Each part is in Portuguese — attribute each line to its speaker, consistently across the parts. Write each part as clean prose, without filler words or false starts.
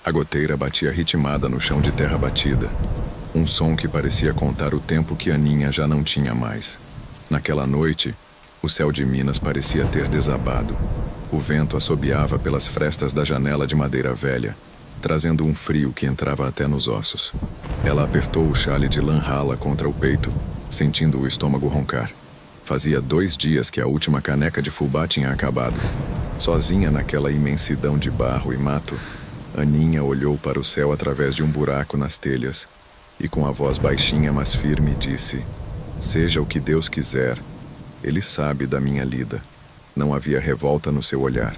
Speaker 1: A goteira batia ritmada no chão de terra batida. Um som que parecia contar o tempo que Aninha já não tinha mais. Naquela noite, o céu de Minas parecia ter desabado. O vento assobiava pelas frestas da janela de madeira velha, trazendo um frio que entrava até nos ossos. Ela apertou o chale de lã rala contra o peito, sentindo o estômago roncar. Fazia 2 dias que a última caneca de fubá tinha acabado. Sozinha naquela imensidão de barro e mato, Aninha olhou para o céu através de um buraco nas telhas e com a voz baixinha mas firme disse: "Seja o que Deus quiser, Ele sabe da minha lida." Não havia revolta no seu olhar,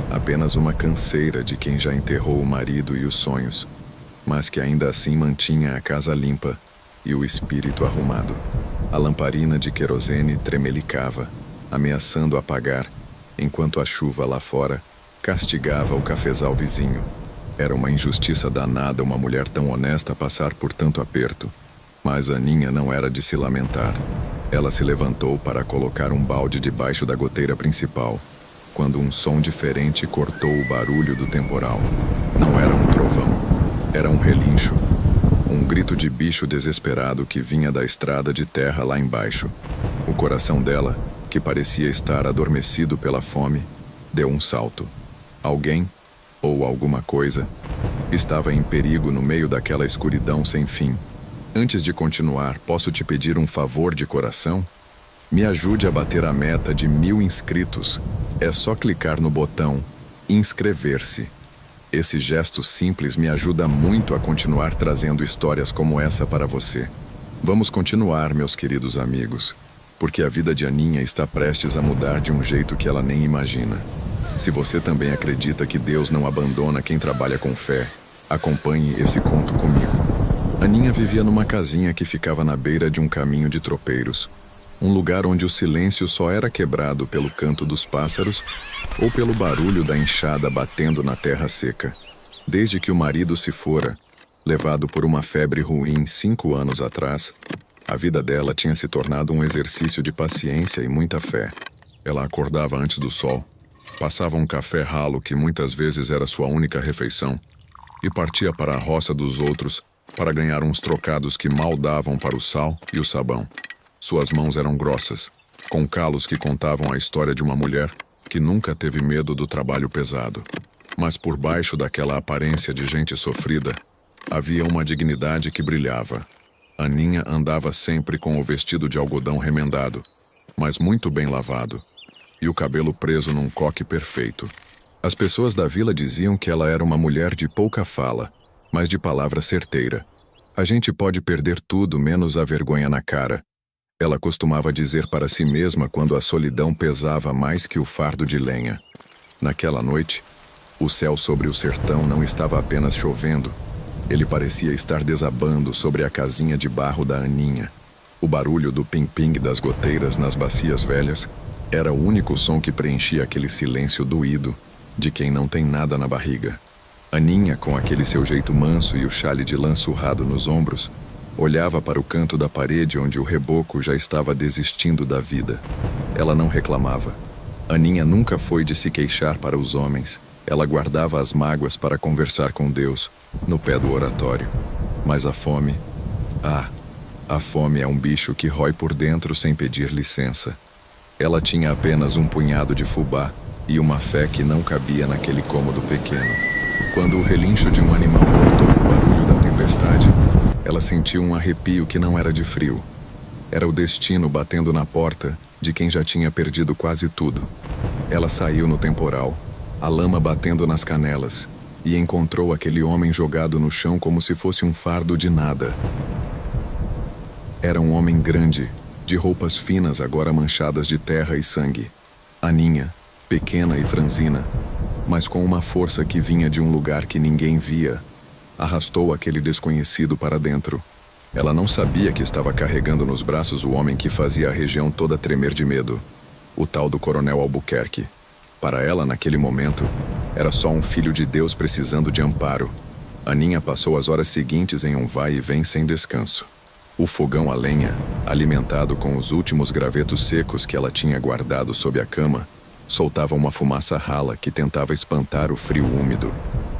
Speaker 1: apenas uma canseira de quem já enterrou o marido e os sonhos, mas que ainda assim mantinha a casa limpa e o espírito arrumado. A lamparina de querosene tremelicava, ameaçando apagar, enquanto a chuva lá fora castigava o cafezal vizinho. Era uma injustiça danada uma mulher tão honesta passar por tanto aperto, mas Aninha não era de se lamentar. Ela se levantou para colocar um balde debaixo da goteira principal, quando um som diferente cortou o barulho do temporal. Não era um trovão, era um relincho. Um grito de bicho desesperado que vinha da estrada de terra lá embaixo. O coração dela, que parecia estar adormecido pela fome, deu um salto. Alguém, ou alguma coisa, estava em perigo no meio daquela escuridão sem fim. Antes de continuar, posso te pedir um favor de coração? Me ajude a bater a meta de 1000 inscritos. É só clicar no botão inscrever-se. Esse gesto simples me ajuda muito a continuar trazendo histórias como essa para você. Vamos continuar, meus queridos amigos, porque a vida de Aninha está prestes a mudar de um jeito que ela nem imagina. Se você também acredita que Deus não abandona quem trabalha com fé, acompanhe esse conto comigo. Aninha vivia numa casinha que ficava na beira de um caminho de tropeiros, um lugar onde o silêncio só era quebrado pelo canto dos pássaros ou pelo barulho da enxada batendo na terra seca. Desde que o marido se fora, levado por uma febre ruim 5 anos atrás, a vida dela tinha se tornado um exercício de paciência e muita fé. Ela acordava antes do sol, passava um café ralo que muitas vezes era sua única refeição, e partia para a roça dos outros para ganhar uns trocados que mal davam para o sal e o sabão. Suas mãos eram grossas, com calos que contavam a história de uma mulher que nunca teve medo do trabalho pesado. Mas por baixo daquela aparência de gente sofrida, havia uma dignidade que brilhava. Aninha andava sempre com o vestido de algodão remendado, mas muito bem lavado, e o cabelo preso num coque perfeito. As pessoas da vila diziam que ela era uma mulher de pouca fala, mas de palavra certeira. A gente pode perder tudo menos a vergonha na cara. Ela costumava dizer para si mesma quando a solidão pesava mais que o fardo de lenha. Naquela noite, o céu sobre o sertão não estava apenas chovendo. Ele parecia estar desabando sobre a casinha de barro da Aninha. O barulho do ping-ping das goteiras nas bacias velhas era o único som que preenchia aquele silêncio doído de quem não tem nada na barriga. Aninha, com aquele seu jeito manso e o chale de lã surrado nos ombros, olhava para o canto da parede onde o reboco já estava desistindo da vida. Ela não reclamava. Aninha nunca foi de se queixar para os homens. Ela guardava as mágoas para conversar com Deus, no pé do oratório. Mas a fome... a fome é um bicho que rói por dentro sem pedir licença. Ela tinha apenas um punhado de fubá e uma fé que não cabia naquele cômodo pequeno. Quando o relincho de um animal cortou o barulho da tempestade, ela sentiu um arrepio que não era de frio. Era o destino batendo na porta de quem já tinha perdido quase tudo. Ela saiu no temporal, a lama batendo nas canelas, e encontrou aquele homem jogado no chão como se fosse um fardo de nada. Era um homem grande, de roupas finas agora manchadas de terra e sangue. Aninha, pequena e franzina, mas com uma força que vinha de um lugar que ninguém via, arrastou aquele desconhecido para dentro. Ela não sabia que estava carregando nos braços o homem que fazia a região toda tremer de medo, o tal do Coronel Albuquerque. Para ela, naquele momento, era só um filho de Deus precisando de amparo. Aninha passou as horas seguintes em um vai e vem sem descanso. O fogão a lenha, alimentado com os últimos gravetos secos que ela tinha guardado sob a cama, soltava uma fumaça rala que tentava espantar o frio úmido.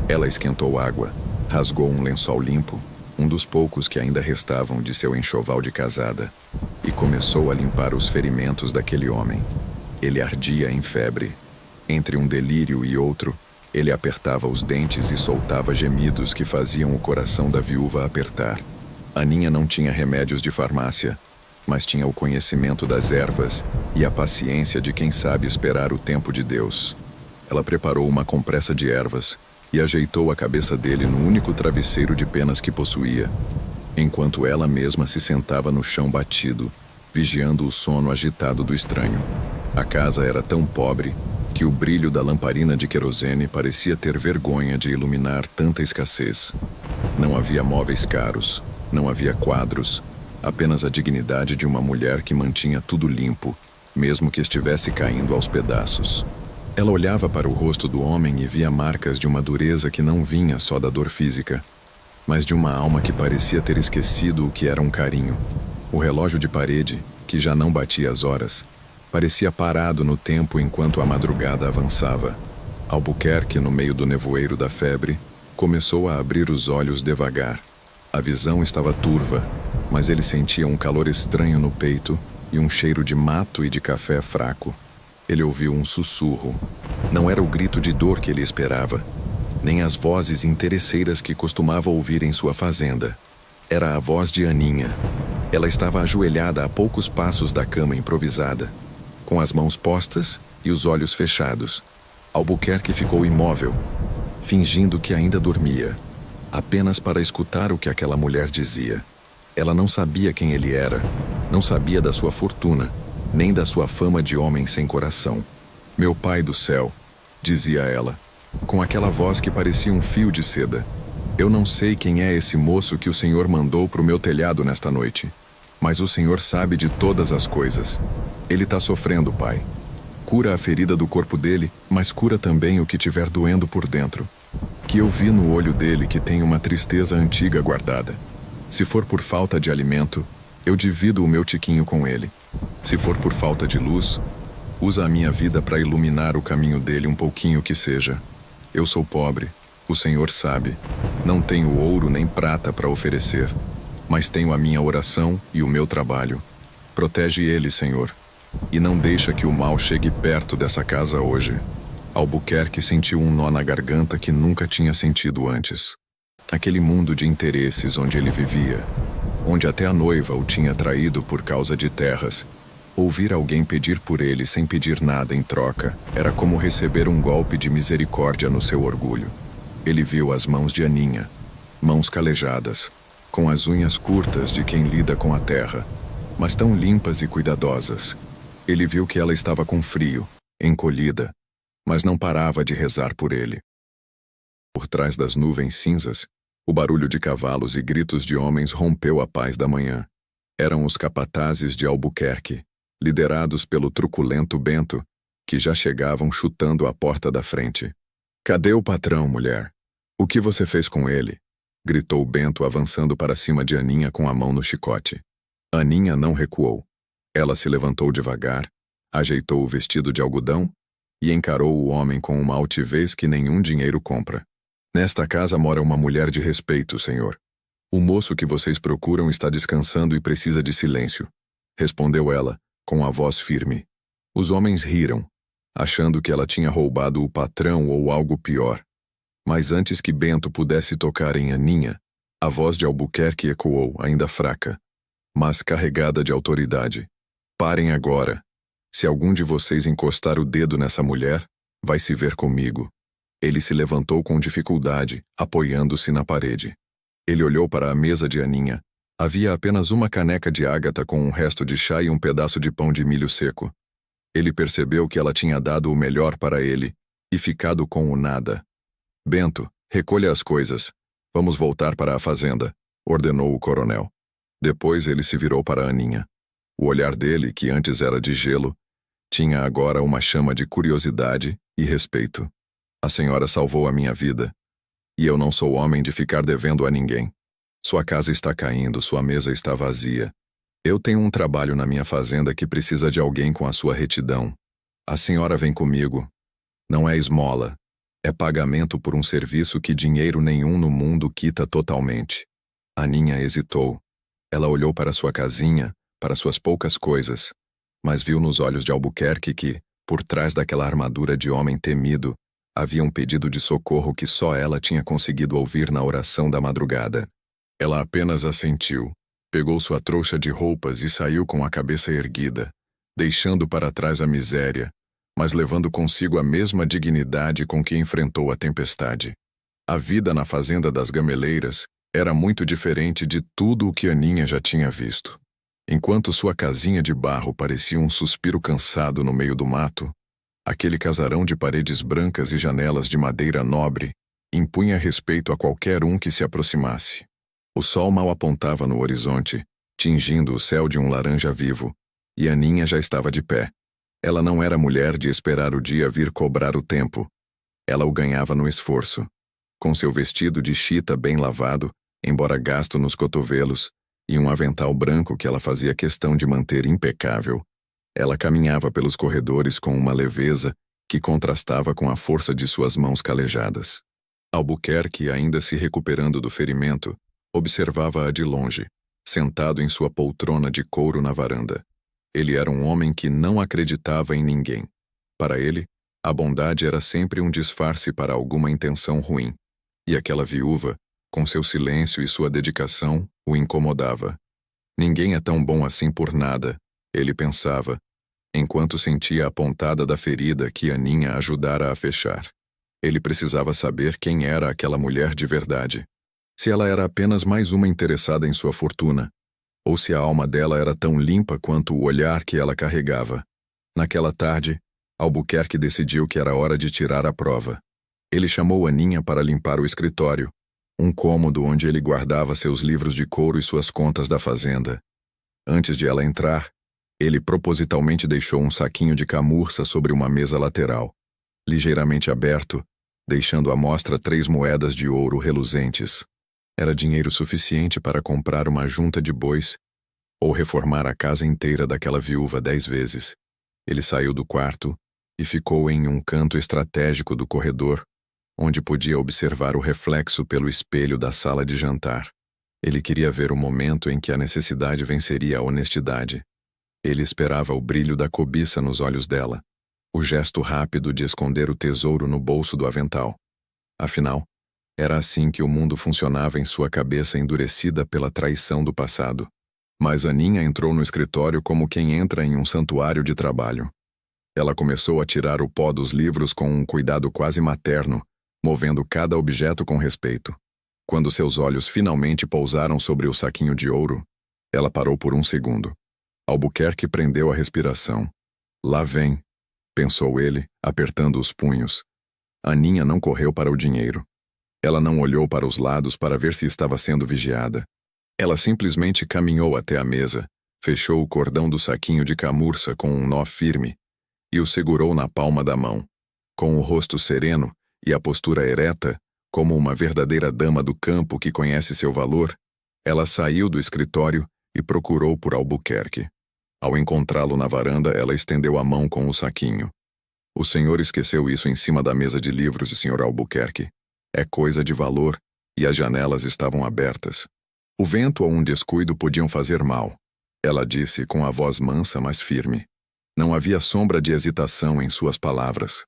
Speaker 1: Ela esquentou água, rasgou um lençol limpo, um dos poucos que ainda restavam de seu enxoval de casada, e começou a limpar os ferimentos daquele homem. Ele ardia em febre. Entre um delírio e outro, ele apertava os dentes e soltava gemidos que faziam o coração da viúva apertar. Aninha não tinha remédios de farmácia, mas tinha o conhecimento das ervas e a paciência de quem sabe esperar o tempo de Deus. Ela preparou uma compressa de ervas e ajeitou a cabeça dele no único travesseiro de penas que possuía, enquanto ela mesma se sentava no chão batido, vigiando o sono agitado do estranho. A casa era tão pobre que o brilho da lamparina de querosene parecia ter vergonha de iluminar tanta escassez. Não havia móveis caros, não havia quadros, apenas a dignidade de uma mulher que mantinha tudo limpo, mesmo que estivesse caindo aos pedaços. Ela olhava para o rosto do homem e via marcas de uma dureza que não vinha só da dor física, mas de uma alma que parecia ter esquecido o que era um carinho. O relógio de parede, que já não batia as horas, parecia parado no tempo enquanto a madrugada avançava. Albuquerque, no meio do nevoeiro da febre, começou a abrir os olhos devagar. A visão estava turva, mas ele sentia um calor estranho no peito e um cheiro de mato e de café fraco. Ele ouviu um sussurro. Não era o grito de dor que ele esperava, nem as vozes interesseiras que costumava ouvir em sua fazenda. Era a voz de Aninha. Ela estava ajoelhada a poucos passos da cama improvisada, com as mãos postas e os olhos fechados. Albuquerque ficou imóvel, fingindo que ainda dormia, apenas para escutar o que aquela mulher dizia. Ela não sabia quem ele era, não sabia da sua fortuna, nem da sua fama de homem sem coração. "Meu pai do céu", dizia ela, com aquela voz que parecia um fio de seda. "Eu não sei quem é esse moço que o Senhor mandou para o meu telhado nesta noite, mas o Senhor sabe de todas as coisas. Ele está sofrendo, pai. Cura a ferida do corpo dele, mas cura também o que tiver doendo por dentro. Que eu vi no olho dele que tem uma tristeza antiga guardada. Se for por falta de alimento, eu divido o meu tiquinho com ele. Se for por falta de luz, usa a minha vida para iluminar o caminho dele um pouquinho que seja. Eu sou pobre, o Senhor sabe. Não tenho ouro nem prata para oferecer, mas tenho a minha oração e o meu trabalho. Protege ele, Senhor, e não deixa que o mal chegue perto dessa casa hoje." Albuquerque sentiu um nó na garganta que nunca tinha sentido antes. Aquele mundo de interesses onde ele vivia, onde até a noiva o tinha traído por causa de terras, ouvir alguém pedir por ele sem pedir nada em troca era como receber um golpe de misericórdia no seu orgulho. Ele viu as mãos de Aninha, mãos calejadas, com as unhas curtas de quem lida com a terra, mas tão limpas e cuidadosas. Ele viu que ela estava com frio, encolhida, mas não parava de rezar por ele. Por trás das nuvens cinzas, o barulho de cavalos e gritos de homens rompeu a paz da manhã. Eram os capatazes de Albuquerque, liderados pelo truculento Bento, que já chegavam chutando a porta da frente. "Cadê o patrão, mulher? O que você fez com ele?" gritou Bento, avançando para cima de Aninha com a mão no chicote. Aninha não recuou. Ela se levantou devagar, ajeitou o vestido de algodão e encarou o homem com uma altivez que nenhum dinheiro compra. "Nesta casa mora uma mulher de respeito, senhor. O moço que vocês procuram está descansando e precisa de silêncio", respondeu ela, com a voz firme. Os homens riram, achando que ela tinha roubado o patrão ou algo pior. Mas antes que Bento pudesse tocar em Aninha, a voz de Albuquerque ecoou, ainda fraca, mas carregada de autoridade. "Parem agora. Se algum de vocês encostar o dedo nessa mulher, vai se ver comigo." Ele se levantou com dificuldade, apoiando-se na parede. Ele olhou para a mesa de Aninha. Havia apenas uma caneca de ágata com um resto de chá e um pedaço de pão de milho seco. Ele percebeu que ela tinha dado o melhor para ele e ficado com o nada. "Bento, recolha as coisas. Vamos voltar para a fazenda", ordenou o coronel. Depois ele se virou para Aninha. O olhar dele, que antes era de gelo, tinha agora uma chama de curiosidade e respeito. "A senhora salvou a minha vida, e eu não sou homem de ficar devendo a ninguém. Sua casa está caindo, sua mesa está vazia. Eu tenho um trabalho na minha fazenda que precisa de alguém com a sua retidão. A senhora vem comigo. Não é esmola, É pagamento por um serviço que dinheiro nenhum no mundo quita totalmente. Aninha hesitou. Ela olhou para sua casinha, para suas poucas coisas, mas viu nos olhos de Albuquerque que, por trás daquela armadura de homem temido, havia um pedido de socorro que só ela tinha conseguido ouvir na oração da madrugada. Ela apenas assentiu, pegou sua trouxa de roupas e saiu com a cabeça erguida, deixando para trás a miséria, mas levando consigo a mesma dignidade com que enfrentou a tempestade. A vida na fazenda das Gameleiras era muito diferente de tudo o que Aninha já tinha visto. Enquanto sua casinha de barro parecia um suspiro cansado no meio do mato, aquele casarão de paredes brancas e janelas de madeira nobre impunha respeito a qualquer um que se aproximasse. O sol mal apontava no horizonte, tingindo o céu de um laranja vivo, e Aninha já estava de pé. Ela não era mulher de esperar o dia vir cobrar o tempo. Ela o ganhava no esforço. Com seu vestido de chita bem lavado, embora gasto nos cotovelos, e um avental branco que ela fazia questão de manter impecável, ela caminhava pelos corredores com uma leveza que contrastava com a força de suas mãos calejadas. Albuquerque, ainda se recuperando do ferimento, observava-a de longe, sentado em sua poltrona de couro na varanda. Ele era um homem que não acreditava em ninguém. Para ele, a bondade era sempre um disfarce para alguma intenção ruim. E aquela viúva, com seu silêncio e sua dedicação, o incomodava. Ninguém é tão bom assim por nada, ele pensava, enquanto sentia a pontada da ferida que Aninha ajudara a fechar. Ele precisava saber quem era aquela mulher de verdade. Se ela era apenas mais uma interessada em sua fortuna, ou se a alma dela era tão limpa quanto o olhar que ela carregava. Naquela tarde, Albuquerque decidiu que era hora de tirar a prova. Ele chamou Aninha para limpar o escritório, um cômodo onde ele guardava seus livros de couro e suas contas da fazenda. Antes de ela entrar, ele propositalmente deixou um saquinho de camurça sobre uma mesa lateral, ligeiramente aberto, deixando à mostra 3 moedas de ouro reluzentes. Era dinheiro suficiente para comprar uma junta de bois ou reformar a casa inteira daquela viúva 10 vezes. Ele saiu do quarto e ficou em um canto estratégico do corredor, onde podia observar o reflexo pelo espelho da sala de jantar. Ele queria ver o momento em que a necessidade venceria a honestidade. Ele esperava o brilho da cobiça nos olhos dela, o gesto rápido de esconder o tesouro no bolso do avental. Afinal, era assim que o mundo funcionava em sua cabeça endurecida pela traição do passado. Mas Aninha entrou no escritório como quem entra em um santuário de trabalho. Ela começou a tirar o pó dos livros com um cuidado quase materno, movendo cada objeto com respeito. Quando seus olhos finalmente pousaram sobre o saquinho de ouro, ela parou por um segundo. Albuquerque prendeu a respiração. Lá vem, pensou ele, apertando os punhos. Aninha não correu para o dinheiro. Ela não olhou para os lados para ver se estava sendo vigiada. Ela simplesmente caminhou até a mesa, fechou o cordão do saquinho de camurça com um nó firme e o segurou na palma da mão. Com o rosto sereno e a postura ereta, como uma verdadeira dama do campo que conhece seu valor, ela saiu do escritório e procurou por Albuquerque. Ao encontrá-lo na varanda, ela estendeu a mão com o saquinho. O senhor esqueceu isso em cima da mesa de livros, Sr. Albuquerque. É coisa de valor, e as janelas estavam abertas. O vento ou um descuido podiam fazer mal, ela disse com a voz mansa, mas firme. Não havia sombra de hesitação em suas palavras.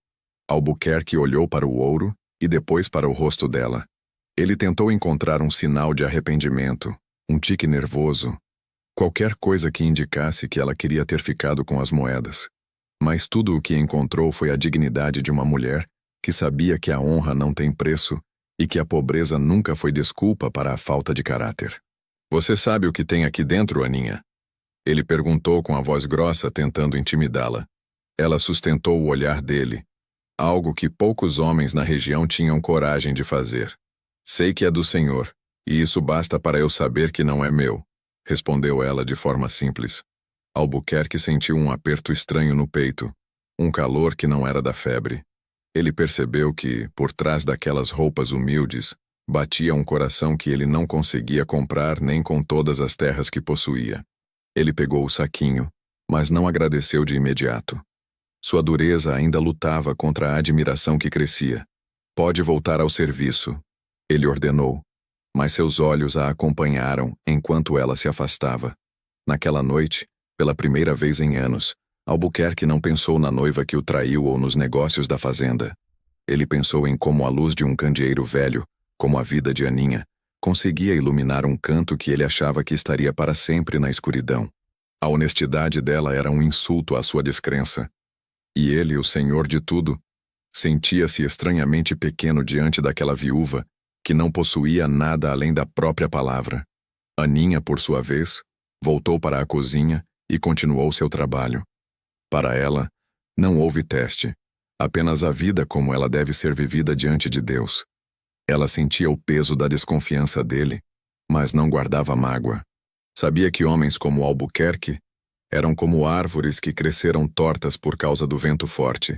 Speaker 1: Albuquerque olhou para o ouro e depois para o rosto dela. Ele tentou encontrar um sinal de arrependimento, um tique nervoso, qualquer coisa que indicasse que ela queria ter ficado com as moedas. Mas tudo o que encontrou foi a dignidade de uma mulher que sabia que a honra não tem preço e que a pobreza nunca foi desculpa para a falta de caráter. Você sabe o que tem aqui dentro, Aninha? Ele perguntou com a voz grossa, tentando intimidá-la. Ela sustentou o olhar dele, algo que poucos homens na região tinham coragem de fazer. Sei que é do Senhor, e isso basta para eu saber que não é meu, respondeu ela de forma simples. Albuquerque sentiu um aperto estranho no peito, um calor que não era da febre. Ele percebeu que, por trás daquelas roupas humildes, batia um coração que ele não conseguia comprar nem com todas as terras que possuía. Ele pegou o saquinho, mas não agradeceu de imediato. Sua dureza ainda lutava contra a admiração que crescia. Pode voltar ao serviço, ele ordenou, mas seus olhos a acompanharam enquanto ela se afastava. Naquela noite, pela primeira vez em anos, Albuquerque não pensou na noiva que o traiu ou nos negócios da fazenda. Ele pensou em como a luz de um candeeiro velho, como a vida de Aninha, conseguia iluminar um canto que ele achava que estaria para sempre na escuridão. A honestidade dela era um insulto à sua descrença. E ele, o senhor de tudo, sentia-se estranhamente pequeno diante daquela viúva que não possuía nada além da própria palavra. Aninha, por sua vez, voltou para a cozinha e continuou seu trabalho. Para ela, não houve teste, apenas a vida como ela deve ser vivida diante de Deus. Ela sentia o peso da desconfiança dele, mas não guardava mágoa. Sabia que homens como Albuquerque eram como árvores que cresceram tortas por causa do vento forte.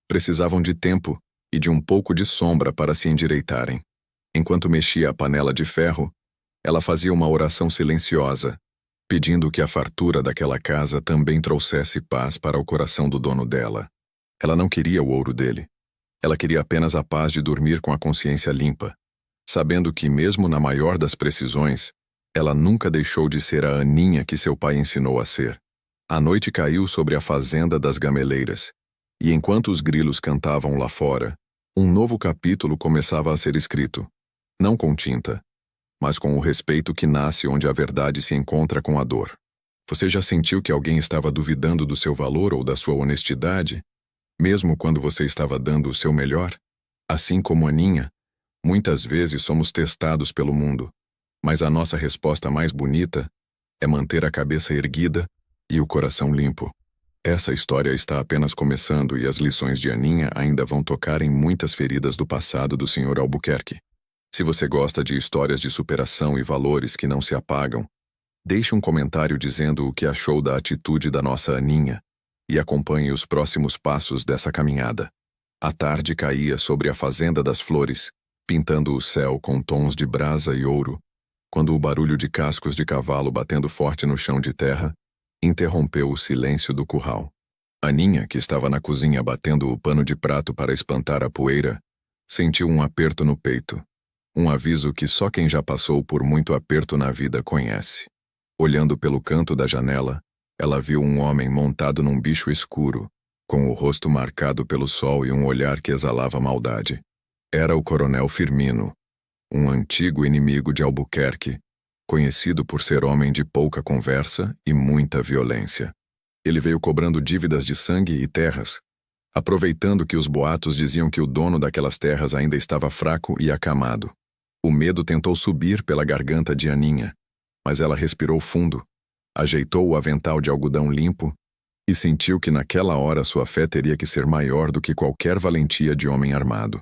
Speaker 1: Precisavam de tempo e de um pouco de sombra para se endireitarem. Enquanto mexia a panela de ferro, ela fazia uma oração silenciosa, pedindo que a fartura daquela casa também trouxesse paz para o coração do dono dela. Ela não queria o ouro dele. Ela queria apenas a paz de dormir com a consciência limpa, sabendo que, mesmo na maior das precisões, ela nunca deixou de ser a Aninha que seu pai ensinou a ser. A noite caiu sobre a fazenda das gameleiras, e enquanto os grilos cantavam lá fora, um novo capítulo começava a ser escrito, não com tinta, mas com o respeito que nasce onde a verdade se encontra com a dor. Você já sentiu que alguém estava duvidando do seu valor ou da sua honestidade, mesmo quando você estava dando o seu melhor? Assim como Aninha, muitas vezes somos testados pelo mundo, mas a nossa resposta mais bonita é manter a cabeça erguida e o coração limpo. Essa história está apenas começando e as lições de Aninha ainda vão tocar em muitas feridas do passado do Sr. Albuquerque. Se você gosta de histórias de superação e valores que não se apagam, deixe um comentário dizendo o que achou da atitude da nossa Aninha e acompanhe os próximos passos dessa caminhada. A tarde caía sobre a Fazenda das Flores, pintando o céu com tons de brasa e ouro, quando o barulho de cascos de cavalo batendo forte no chão de terra interrompeu o silêncio do curral. Aninha, que estava na cozinha batendo o pano de prato para espantar a poeira, sentiu um aperto no peito. Um aviso que só quem já passou por muito aperto na vida conhece. Olhando pelo canto da janela, ela viu um homem montado num bicho escuro, com o rosto marcado pelo sol e um olhar que exalava maldade. Era o Coronel Firmino, um antigo inimigo de Albuquerque, conhecido por ser homem de pouca conversa e muita violência. Ele veio cobrando dívidas de sangue e terras, aproveitando que os boatos diziam que o dono daquelas terras ainda estava fraco e acamado. O medo tentou subir pela garganta de Aninha, mas ela respirou fundo, ajeitou o avental de algodão limpo e sentiu que naquela hora sua fé teria que ser maior do que qualquer valentia de homem armado.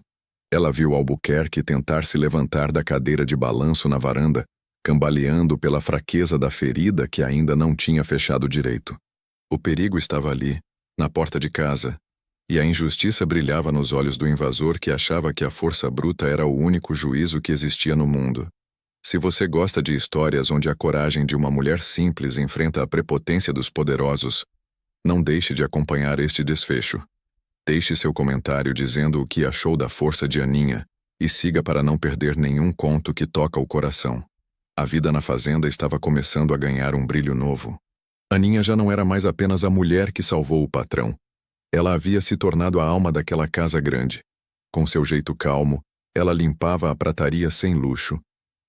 Speaker 1: Ela viu Albuquerque tentar se levantar da cadeira de balanço na varanda, cambaleando pela fraqueza da ferida que ainda não tinha fechado direito. O perigo estava ali, na porta de casa, e a injustiça brilhava nos olhos do invasor que achava que a força bruta era o único juízo que existia no mundo. Se você gosta de histórias onde a coragem de uma mulher simples enfrenta a prepotência dos poderosos, não deixe de acompanhar este desfecho. Deixe seu comentário dizendo o que achou da força de Aninha e siga para não perder nenhum conto que toca o coração. A vida na fazenda estava começando a ganhar um brilho novo. Aninha já não era mais apenas a mulher que salvou o patrão. Ela havia se tornado a alma daquela casa grande. Com seu jeito calmo, ela limpava a prataria sem luxo,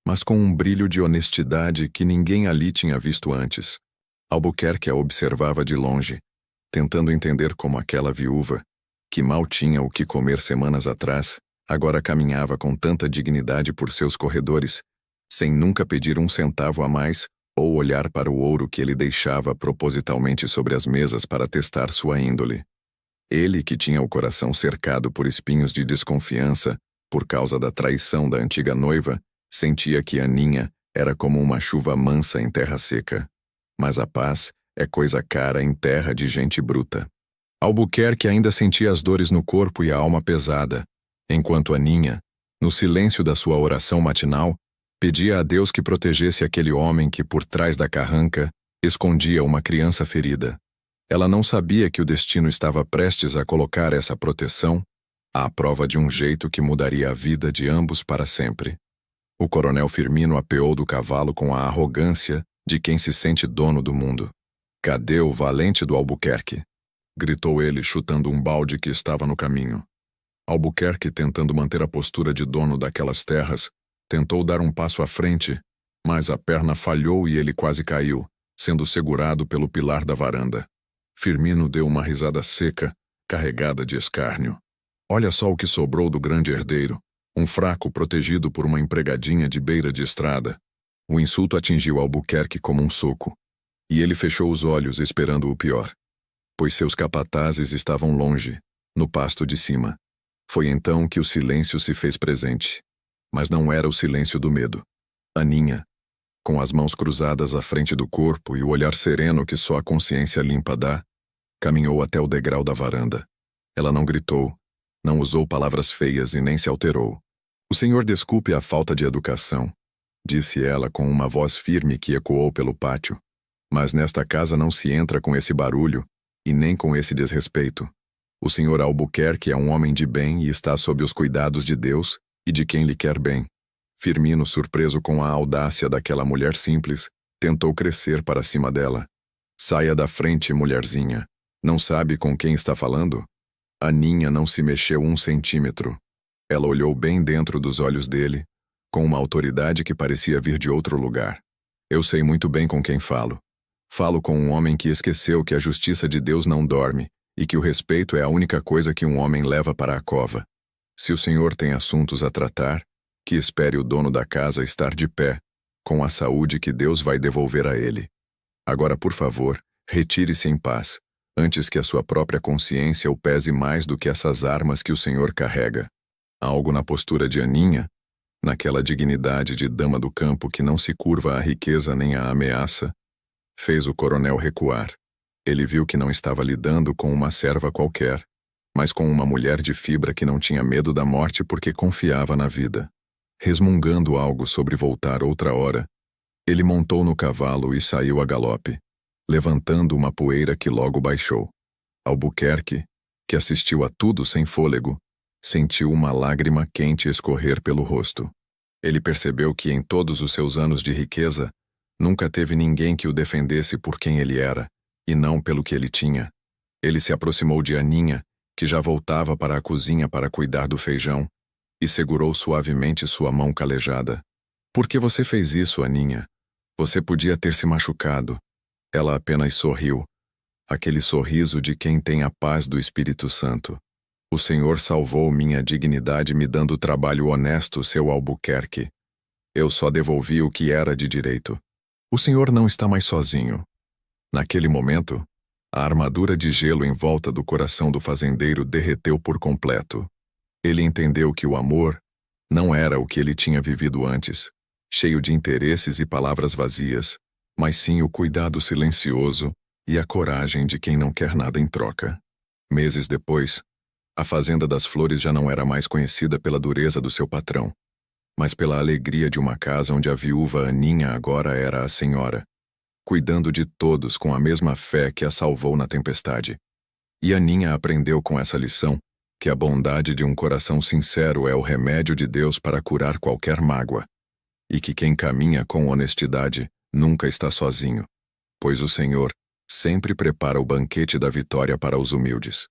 Speaker 1: mas com um brilho de honestidade que ninguém ali tinha visto antes. Albuquerque a observava de longe, tentando entender como aquela viúva, que mal tinha o que comer semanas atrás, agora caminhava com tanta dignidade por seus corredores, sem nunca pedir um centavo a mais ou olhar para o ouro que ele deixava propositalmente sobre as mesas para testar sua índole. Ele, que tinha o coração cercado por espinhos de desconfiança por causa da traição da antiga noiva, sentia que Aninha era como uma chuva mansa em terra seca. Mas a paz é coisa cara em terra de gente bruta. Albuquerque ainda sentia as dores no corpo e a alma pesada, enquanto Aninha, no silêncio da sua oração matinal, pedia a Deus que protegesse aquele homem que, por trás da carranca, escondia uma criança ferida. Ela não sabia que o destino estava prestes a colocar essa proteção à prova de um jeito que mudaria a vida de ambos para sempre. O coronel Firmino apeou do cavalo com a arrogância de quem se sente dono do mundo. "Cadê o valente do Albuquerque?" gritou ele, chutando um balde que estava no caminho. Albuquerque, tentando manter a postura de dono daquelas terras, tentou dar um passo à frente, mas a perna falhou e ele quase caiu, sendo segurado pelo pilar da varanda. Firmino deu uma risada seca, carregada de escárnio. Olha só o que sobrou do grande herdeiro, um fraco protegido por uma empregadinha de beira de estrada. O insulto atingiu Albuquerque como um soco, e ele fechou os olhos esperando o pior, pois seus capatazes estavam longe, no pasto de cima. Foi então que o silêncio se fez presente, mas não era o silêncio do medo. Aninha, com as mãos cruzadas à frente do corpo e o olhar sereno que só a consciência limpa dá, caminhou até o degrau da varanda. Ela não gritou, não usou palavras feias e nem se alterou. "O senhor desculpe a falta de educação", disse ela com uma voz firme que ecoou pelo pátio. "Mas nesta casa não se entra com esse barulho e nem com esse desrespeito. O senhor Albuquerque é um homem de bem e está sob os cuidados de Deus e de quem lhe quer bem." Firmino, surpreso com a audácia daquela mulher simples, tentou crescer para cima dela. "Saia da frente, mulherzinha. Não sabe com quem está falando?" Aninha não se mexeu 1 centímetro. Ela olhou bem dentro dos olhos dele, com uma autoridade que parecia vir de outro lugar. "Eu sei muito bem com quem falo. Falo com um homem que esqueceu que a justiça de Deus não dorme e que o respeito é a única coisa que um homem leva para a cova. Se o senhor tem assuntos a tratar, que espere o dono da casa estar de pé, com a saúde que Deus vai devolver a ele. Agora, por favor, retire-se em paz, antes que a sua própria consciência o pese mais do que essas armas que o senhor carrega." Algo na postura de Aninha, naquela dignidade de dama do campo que não se curva à riqueza nem à ameaça, fez o coronel recuar. Ele viu que não estava lidando com uma serva qualquer, mas com uma mulher de fibra que não tinha medo da morte porque confiava na vida. Resmungando algo sobre voltar outra hora, ele montou no cavalo e saiu a galope, levantando uma poeira que logo baixou. Albuquerque, que assistiu a tudo sem fôlego, sentiu uma lágrima quente escorrer pelo rosto. Ele percebeu que em todos os seus anos de riqueza, nunca teve ninguém que o defendesse por quem ele era, e não pelo que ele tinha. Ele se aproximou de Aninha, que já voltava para a cozinha para cuidar do feijão, e segurou suavemente sua mão calejada. "Por que você fez isso, Aninha? Você podia ter se machucado." Ela apenas sorriu, aquele sorriso de quem tem a paz do Espírito Santo. "O Senhor salvou minha dignidade me dando trabalho honesto, seu Albuquerque. Eu só devolvi o que era de direito. O senhor não está mais sozinho." Naquele momento, a armadura de gelo em volta do coração do fazendeiro derreteu por completo. Ele entendeu que o amor não era o que ele tinha vivido antes, cheio de interesses e palavras vazias, mas sim o cuidado silencioso e a coragem de quem não quer nada em troca. Meses depois, a Fazenda das Flores já não era mais conhecida pela dureza do seu patrão, mas pela alegria de uma casa onde a viúva Aninha agora era a senhora, cuidando de todos com a mesma fé que a salvou na tempestade. E Aninha aprendeu com essa lição que a bondade de um coração sincero é o remédio de Deus para curar qualquer mágoa, e que quem caminha com honestidade nunca está sozinho, pois o Senhor sempre prepara o banquete da vitória para os humildes.